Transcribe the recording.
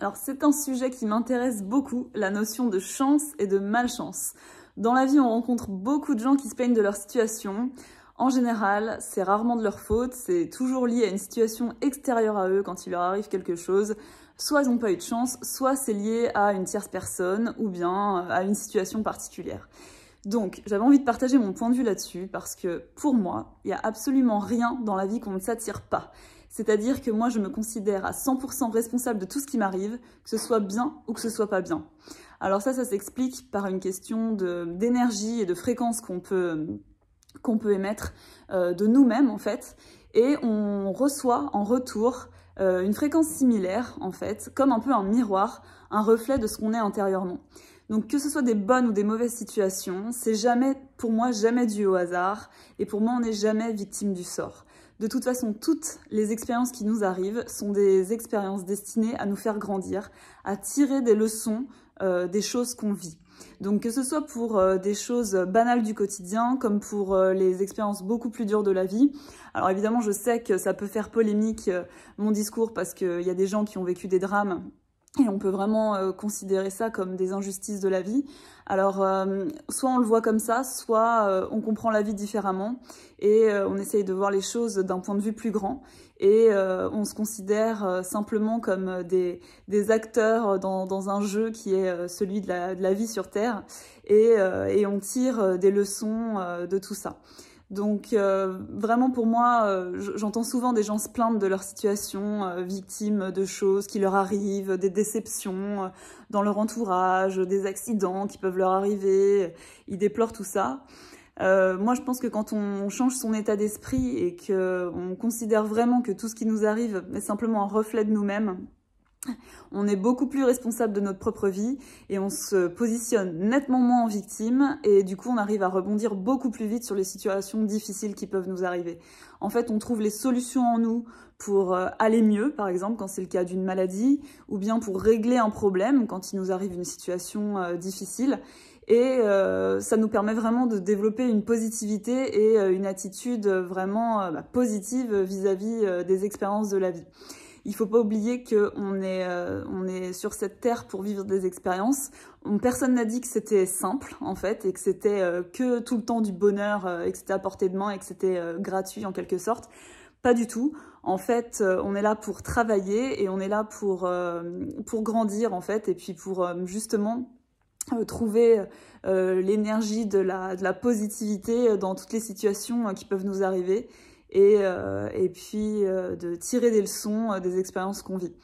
Alors c'est un sujet qui m'intéresse beaucoup, la notion de chance et de malchance. Dans la vie, on rencontre beaucoup de gens qui se plaignent de leur situation. En général, c'est rarement de leur faute, c'est toujours lié à une situation extérieure à eux quand il leur arrive quelque chose. Soit ils n'ont pas eu de chance, soit c'est lié à une tierce personne ou bien à une situation particulière. Donc, j'avais envie de partager mon point de vue là-dessus parce que, pour moi, il n'y a absolument rien dans la vie qu'on ne s'attire pas. C'est-à-dire que moi, je me considère à 100% responsable de tout ce qui m'arrive, que ce soit bien ou que ce soit pas bien. Alors ça s'explique par une question d'énergie et de fréquence qu'on peut émettre de nous-mêmes, en fait. Et on reçoit en retour une fréquence similaire, en fait, comme un peu un miroir, un reflet de ce qu'on est intérieurement. Donc que ce soit des bonnes ou des mauvaises situations, c'est jamais, pour moi, jamais dû au hasard, et pour moi, on n'est jamais victime du sort. De toute façon, toutes les expériences qui nous arrivent sont des expériences destinées à nous faire grandir, à tirer des leçons des choses qu'on vit. Donc que ce soit pour des choses banales du quotidien, comme pour les expériences beaucoup plus dures de la vie. Alors évidemment, je sais que ça peut faire polémique mon discours, parce qu'il y a des gens qui ont vécu des drames, et on peut vraiment considérer ça comme des injustices de la vie. Alors, soit on le voit comme ça, soit on comprend la vie différemment et on essaye de voir les choses d'un point de vue plus grand. Et on se considère simplement comme des acteurs dans un jeu qui est celui de la vie sur Terre. Et on tire des leçons de tout ça. Donc vraiment pour moi, j'entends souvent des gens se plaindre de leur situation, victimes de choses qui leur arrivent, des déceptions dans leur entourage, des accidents qui peuvent leur arriver, ils déplorent tout ça. Moi je pense que quand on change son état d'esprit et qu'on considère vraiment que tout ce qui nous arrive est simplement un reflet de nous-mêmes, on est beaucoup plus responsable de notre propre vie et on se positionne nettement moins en victime et du coup on arrive à rebondir beaucoup plus vite sur les situations difficiles qui peuvent nous arriver. En fait, on trouve les solutions en nous pour aller mieux, par exemple quand c'est le cas d'une maladie, ou bien pour régler un problème quand il nous arrive une situation difficile. Et ça nous permet vraiment de développer une positivité et une attitude vraiment positive vis-à-vis des expériences de la vie. Il ne faut pas oublier qu'on est sur cette terre pour vivre des expériences. Personne n'a dit que c'était simple, en fait, et que c'était que tout le temps du bonheur, et que c'était à portée de main, et que c'était gratuit en quelque sorte. Pas du tout. En fait, on est là pour travailler et on est là pour grandir, en fait, et puis pour justement trouver l'énergie de la positivité dans toutes les situations qui peuvent nous arriver. Et puis de tirer des leçons des expériences qu'on vit.